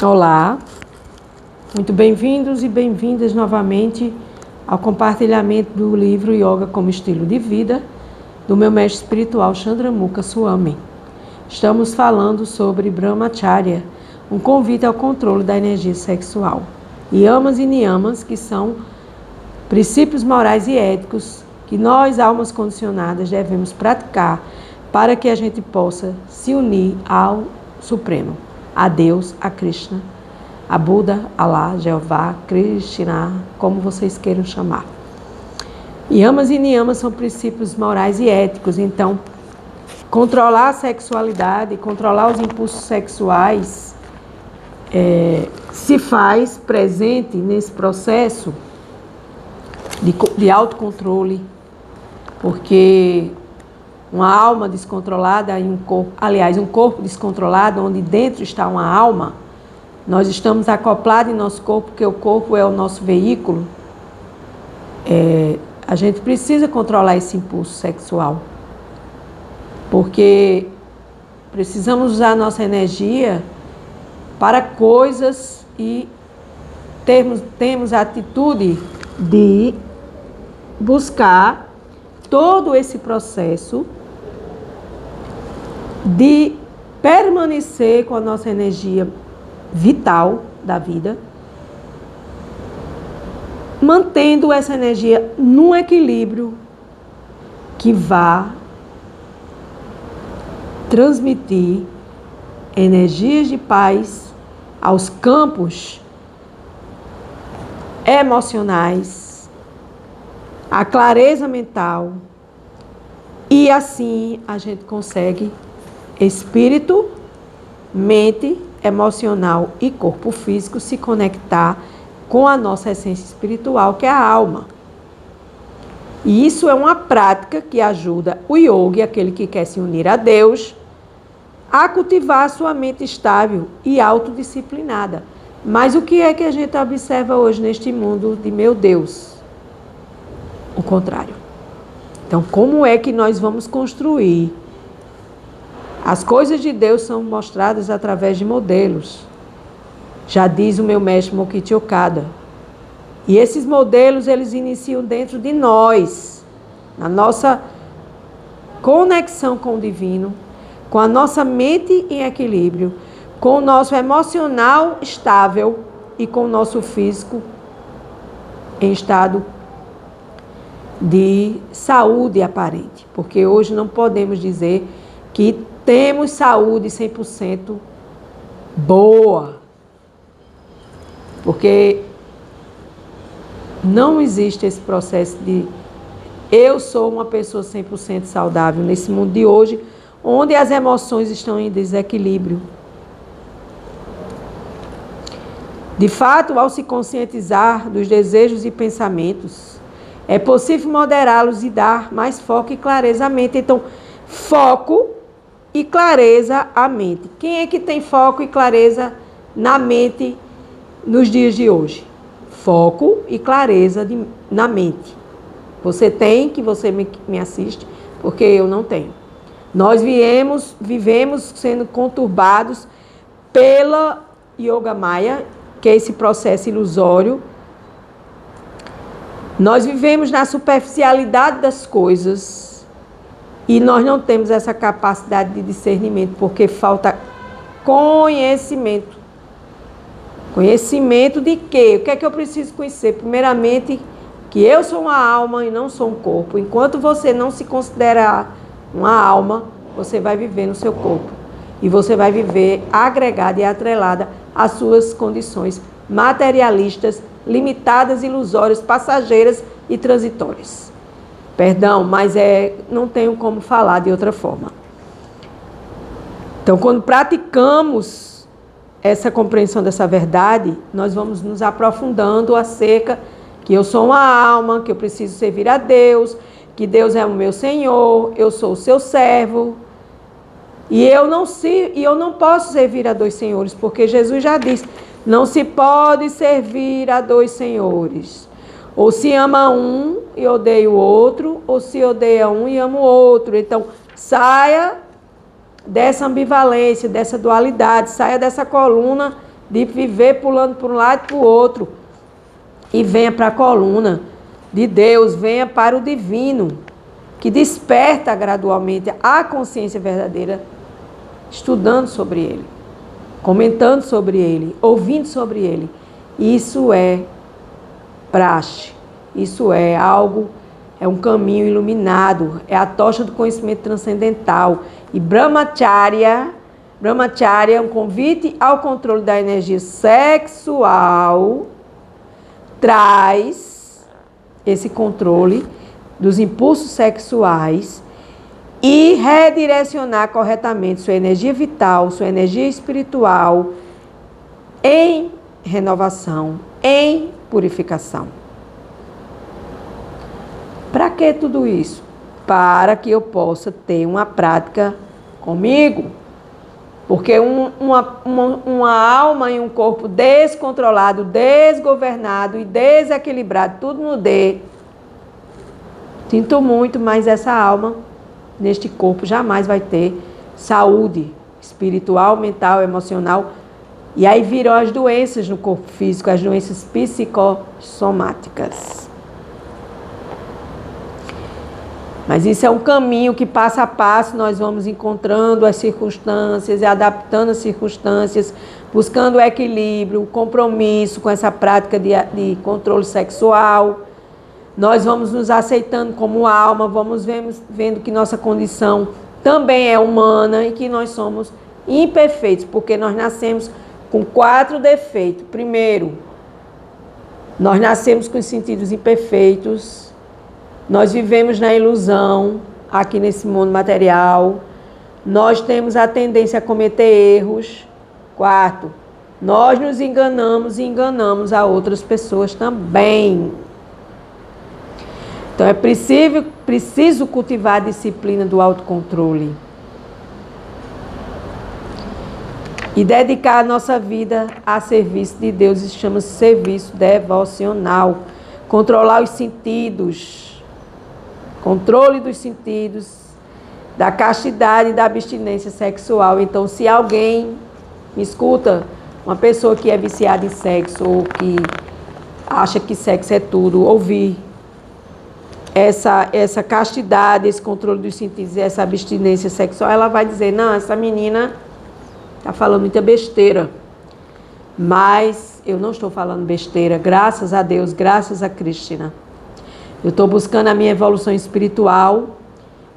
Olá, muito bem-vindos e bem-vindas novamente ao compartilhamento do livro Yoga como Estilo de Vida, do meu mestre espiritual Chandramukha Swami. Estamos falando sobre Brahmacharya, um convite ao controle da energia sexual. Yamas e niyamas, que são princípios morais e éticos que nós, almas condicionadas, devemos praticar para que a gente possa se unir ao Supremo, a Deus, a Krishna, a Buda, Alá, Jeová, Krishna, como vocês queiram chamar. Yamas e niyamas são princípios morais e éticos, então controlar a sexualidade, controlar os impulsos sexuais se faz presente nesse processo de autocontrole, porque uma alma descontrolada e um corpo descontrolado, onde dentro está uma alma, nós estamos acoplados em nosso corpo, porque o corpo é o nosso veículo. A gente precisa controlar esse impulso sexual, porque precisamos usar a nossa energia para coisas e temos a atitude de buscar todo esse processo de permanecer com a nossa energia vital da vida, mantendo essa energia num equilíbrio que vá transmitir energias de paz aos campos emocionais, a clareza mental, e assim a gente consegue espírito, mente, emocional e corpo físico se conectar com a nossa essência espiritual, que é a alma. E isso é uma prática que ajuda o yogi, aquele que quer se unir a Deus, a cultivar a sua mente estável e autodisciplinada. Mas o que é que a gente observa hoje neste mundo de meu Deus? O contrário. Então, como é que nós vamos construir? As coisas de Deus são mostradas através de modelos. Já diz o meu mestre Mokichi Okada. E esses modelos, eles iniciam dentro de nós, na nossa conexão com o divino, com a nossa mente em equilíbrio, com o nosso emocional estável e com o nosso físico em estado de saúde aparente. Porque hoje não podemos dizer que temos saúde 100% boa. Porque não existe esse processo de eu sou uma pessoa 100% saudável nesse mundo de hoje, onde as emoções estão em desequilíbrio. De fato, ao se conscientizar dos desejos e pensamentos, é possível moderá-los e dar mais foco e clareza à mente. Então, foco e clareza à mente. Quem é que tem foco e clareza na mente nos dias de hoje? Foco e clareza na mente. Você tem, que você me assiste, porque eu não tenho. Nós vivemos sendo conturbados pela Yoga Maya, que é esse processo ilusório. Nós vivemos na superficialidade das coisas e nós não temos essa capacidade de discernimento, porque falta conhecimento. Conhecimento de quê? O que é que eu preciso conhecer? Primeiramente, que eu sou uma alma e não sou um corpo. Enquanto você não se considerar uma alma, você vai viver no seu corpo. E você vai viver agregada e atrelada às suas condições materialistas, limitadas, ilusórias, passageiras e transitórias. Perdão, mas não tenho como falar de outra forma. Então, quando praticamos essa compreensão dessa verdade, nós vamos nos aprofundando acerca que eu sou uma alma, que eu preciso servir a Deus, que Deus é o meu Senhor, eu sou o seu servo. E eu não posso servir a dois senhores, porque Jesus já disse, não se pode servir a dois senhores. Ou se ama um e odeia o outro, ou se odeia um e ama o outro. Então, saia dessa ambivalência, dessa dualidade, saia dessa coluna de viver pulando para um lado e para o outro. E venha para a coluna de Deus, venha para o divino, que desperta gradualmente a consciência verdadeira, estudando sobre ele, comentando sobre ele, ouvindo sobre ele. Isso é praxe, isso é algo, é um caminho iluminado, é a tocha do conhecimento transcendental. E Brahmacharya é um convite ao controle da energia sexual, traz esse controle dos impulsos sexuais e redirecionar corretamente sua energia vital, sua energia espiritual em renovação, em purificação. Para que tudo isso? Para que eu possa ter uma prática comigo. Porque uma alma e um corpo descontrolado, desgovernado e desequilibrado, tudo no D. Sinto muito, mas essa alma, neste corpo, jamais vai ter saúde espiritual, mental, emocional. E aí viram as doenças no corpo físico, as doenças psicossomáticas. Mas isso é um caminho que, passo a passo, nós vamos encontrando as circunstâncias e adaptando as circunstâncias, buscando o equilíbrio, o compromisso com essa prática de controle sexual. Nós vamos nos aceitando como alma, vamos vendo que nossa condição também é humana e que nós somos imperfeitos, porque nós nascemos com 4 defeitos. Primeiro, nós nascemos com os sentidos imperfeitos. Nós vivemos na ilusão, aqui nesse mundo material. Nós temos a tendência a cometer erros. 4, nós nos enganamos e enganamos a outras pessoas também. Então é preciso cultivar a disciplina do autocontrole. E dedicar a nossa vida a serviço de Deus. Isso chama-se serviço devocional. Controlar os sentidos. Controle dos sentidos, da castidade e da abstinência sexual. Então, se alguém me escuta, uma pessoa que é viciada em sexo ou que acha que sexo é tudo, ouvir essa castidade, esse controle dos sentidos e essa abstinência sexual, ela vai dizer, não, essa menina está falando muita besteira. Mas eu não estou falando besteira, graças a Deus, graças a Krishna. Eu estou buscando a minha evolução espiritual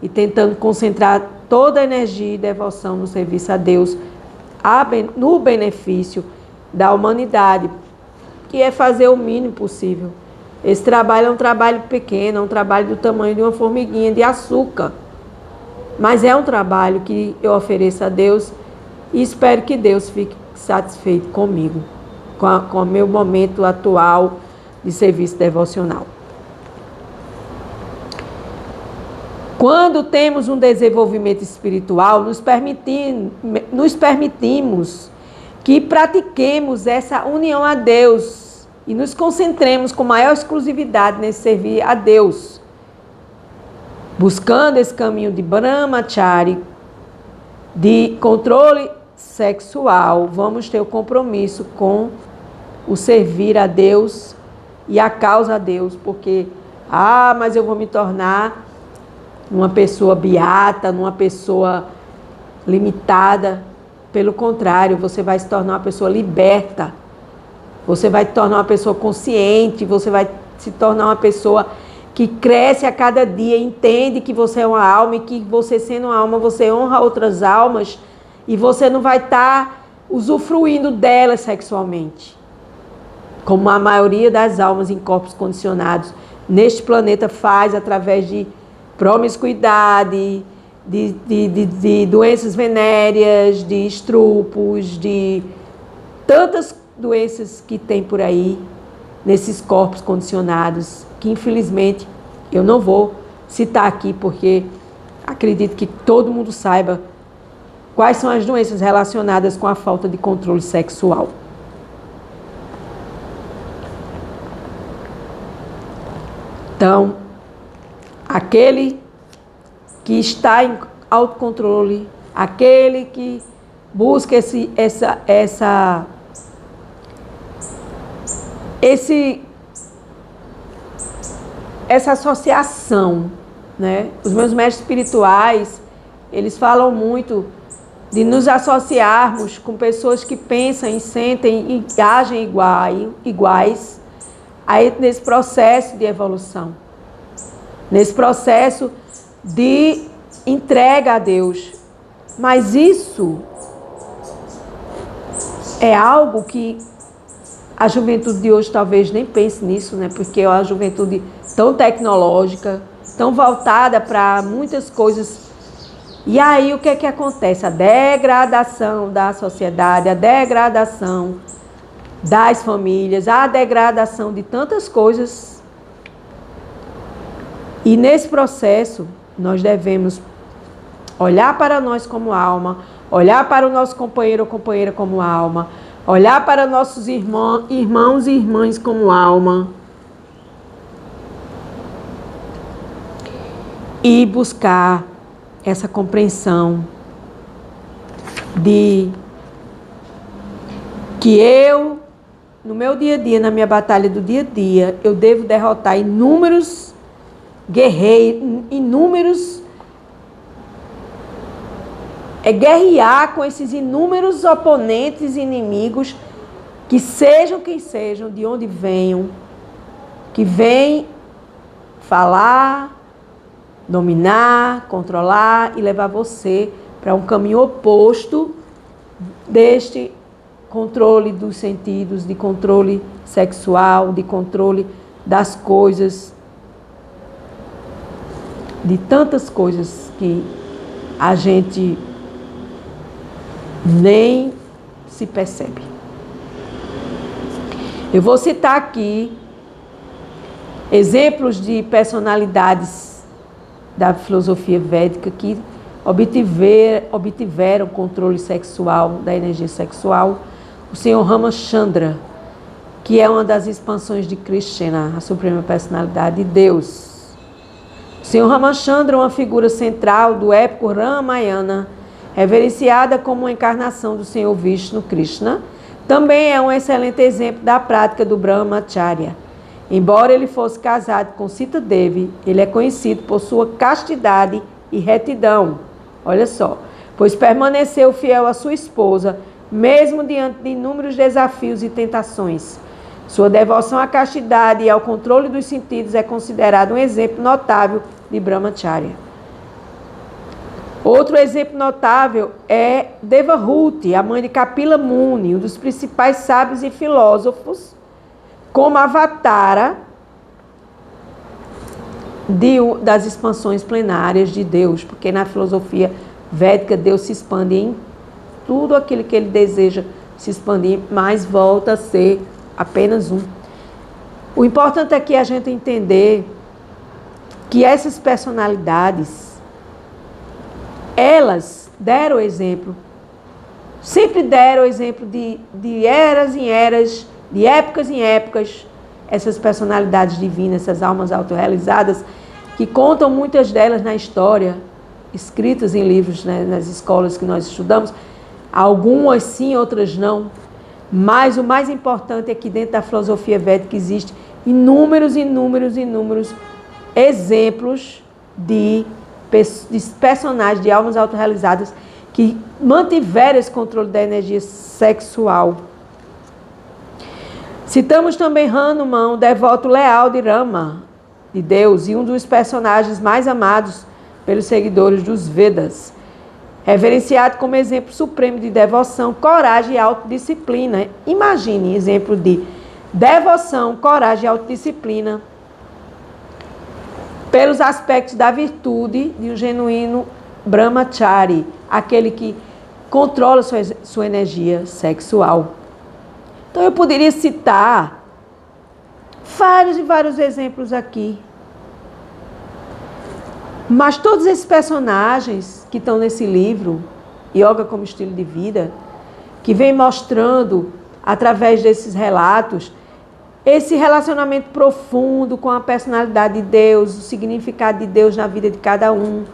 e tentando concentrar toda a energia e devoção no serviço a Deus, no benefício da humanidade, que é fazer o mínimo possível. Esse trabalho é um trabalho pequeno, é um trabalho do tamanho de uma formiguinha de açúcar. Mas é um trabalho que eu ofereço a Deus e espero que Deus fique satisfeito comigo, com o meu momento atual de serviço devocional. Quando temos um desenvolvimento espiritual, nos permitimos que pratiquemos essa união a Deus e nos concentremos com maior exclusividade nesse servir a Deus. Buscando esse caminho de Brahmacharya, de controle sexual, vamos ter o compromisso com o servir a Deus e a causa a Deus, porque, mas eu vou me tornar uma pessoa beata, uma pessoa limitada. Pelo contrário, você vai se tornar uma pessoa liberta. Você vai se tornar uma pessoa consciente, você vai se tornar uma pessoa que cresce a cada dia, entende que você é uma alma e que você, sendo uma alma, você honra outras almas e você não vai estar usufruindo delas sexualmente, como a maioria das almas em corpos condicionados neste planeta faz através de promiscuidade, de doenças venéreas, de estrupos, de tantas doenças que tem por aí, nesses corpos condicionados, que infelizmente eu não vou citar aqui, porque acredito que todo mundo saiba quais são as doenças relacionadas com a falta de controle sexual. Então, aquele que está em autocontrole, aquele que busca essa essa associação, né? Os meus mestres espirituais, eles falam muito de nos associarmos com pessoas que pensam e sentem e agem iguais aí nesse processo de evolução, nesse processo de entrega a Deus. Mas isso é algo que a juventude de hoje talvez nem pense nisso, né? Porque é uma juventude tão tecnológica, tão voltada para muitas coisas. E aí o que é que acontece? A degradação da sociedade, a degradação das famílias, a degradação de tantas coisas. E nesse processo nós devemos olhar para nós como alma, olhar para o nosso companheiro ou companheira como alma, olhar para nossos irmãos e irmãs como alma e buscar essa compreensão de que eu, no meu dia a dia, na minha batalha do dia a dia, eu devo derrotar inúmeros guerreiros, guerrear com esses inúmeros oponentes e inimigos, que sejam quem sejam, de onde venham, que vêm falar, dominar, controlar e levar você para um caminho oposto deste controle dos sentidos, de controle sexual, de controle das coisas, de tantas coisas que a gente nem se percebe. Eu vou citar aqui exemplos de personalidades da filosofia védica que obtiveram controle sexual, da energia sexual. O Senhor Ramachandra, que é uma das expansões de Krishna, a suprema personalidade de Deus. O Senhor Ramachandra é uma figura central do épico Ramayana, reverenciada como uma encarnação do Senhor Vishnu Krishna. Também é um excelente exemplo da prática do Brahmacharya. Embora ele fosse casado com Sita Devi, ele é conhecido por sua castidade e retidão. Olha só, pois permaneceu fiel à sua esposa, mesmo diante de inúmeros desafios e tentações. Sua devoção à castidade e ao controle dos sentidos é considerado um exemplo notável de Brahmacharya. Outro exemplo notável é Devahuti, a mãe de Kapila Muni, um dos principais sábios e filósofos, como avatara das expansões plenárias de Deus, porque na filosofia védica Deus se expande em tudo aquilo que ele deseja se expandir, mas volta a ser apenas um. O importante aqui é a gente entender que essas personalidades, elas deram exemplo, sempre deram exemplo de eras em eras, de épocas em épocas, essas personalidades divinas, essas almas autorrealizadas, que contam muitas delas na história, escritas em livros, né, nas escolas que nós estudamos, algumas sim, outras não, mas o mais importante é que dentro da filosofia védica existe inúmeros exemplos de personagens, de almas autorrealizadas que mantiveram esse controle da energia sexual. Citamos também Hanuman, um devoto leal de Rama, de Deus, e um dos personagens mais amados pelos seguidores dos Vedas, reverenciado como exemplo supremo de devoção, coragem e autodisciplina. Imagine exemplo de devoção, coragem e autodisciplina pelos aspectos da virtude de um genuíno brahmachari, aquele que controla sua energia sexual. Então eu poderia citar vários exemplos aqui. Mas todos esses personagens que estão nesse livro, Yoga como Estilo de Vida, que vem mostrando, através desses relatos, esse relacionamento profundo com a personalidade de Deus, o significado de Deus na vida de cada um,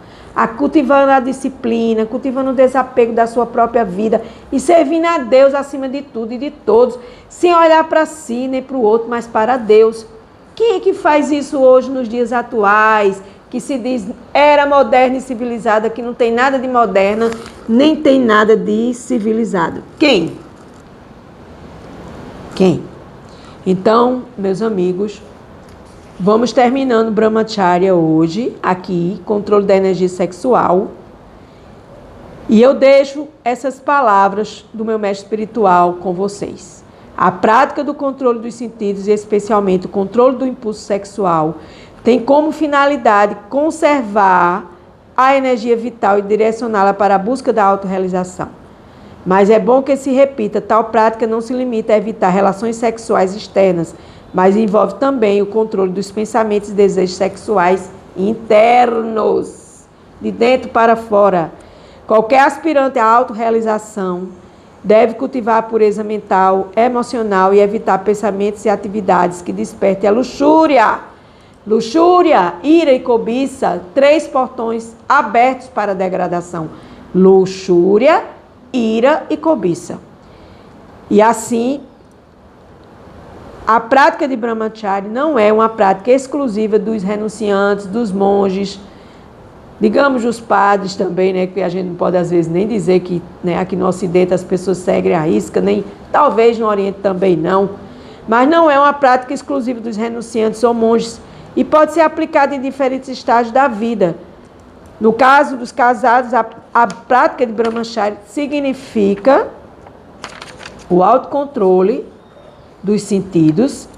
cultivando a disciplina, cultivando o desapego da sua própria vida e servindo a Deus acima de tudo e de todos, sem olhar para si nem para o outro, mas para Deus. Quem é que faz isso hoje nos dias atuais, que se diz era moderna e civilizada, que não tem nada de moderna, nem tem nada de civilizado? Quem? Quem? Então, meus amigos, vamos terminando Brahmacharya hoje, aqui, controle da energia sexual. E eu deixo essas palavras do meu mestre espiritual com vocês. A prática do controle dos sentidos, e especialmente o controle do impulso sexual, tem como finalidade conservar a energia vital e direcioná-la para a busca da autorrealização. Mas é bom que se repita, tal prática não se limita a evitar relações sexuais externas, mas envolve também o controle dos pensamentos e desejos sexuais internos, de dentro para fora. Qualquer aspirante à autorrealização deve cultivar a pureza mental, emocional e evitar pensamentos e atividades que despertem a luxúria. Luxúria, ira e cobiça, 3 portões abertos para a degradação. Luxúria, ira e cobiça. E assim, a prática de Brahmacharya não é uma prática exclusiva dos renunciantes, dos monges, digamos dos padres também, né, que a gente não pode às vezes nem dizer que, né, aqui no Ocidente as pessoas seguem a risca, nem talvez no Oriente também não, mas não é uma prática exclusiva dos renunciantes ou monges e pode ser aplicada em diferentes estágios da vida. No caso dos casados, a prática de Brahmacharya significa o autocontrole dos sentidos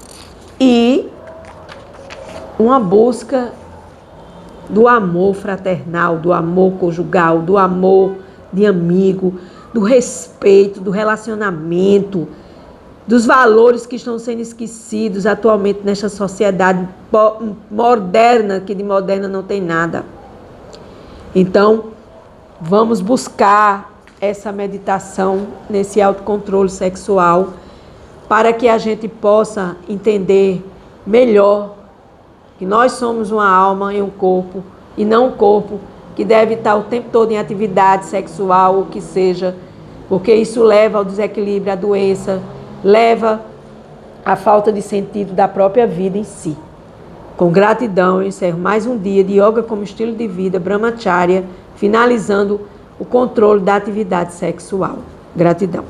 e uma busca do amor fraternal, do amor conjugal, do amor de amigo, do respeito, do relacionamento, dos valores que estão sendo esquecidos atualmente nesta sociedade moderna, que de moderna não tem nada. Então, vamos buscar essa meditação nesse autocontrole sexual para que a gente possa entender melhor que nós somos uma alma e um corpo, e não um corpo que deve estar o tempo todo em atividade sexual, ou que seja, porque isso leva ao desequilíbrio, à doença, leva à falta de sentido da própria vida em si. Com gratidão, eu encerro mais um dia de Yoga como estilo de vida, Brahmacharya, finalizando o controle da atividade sexual. Gratidão.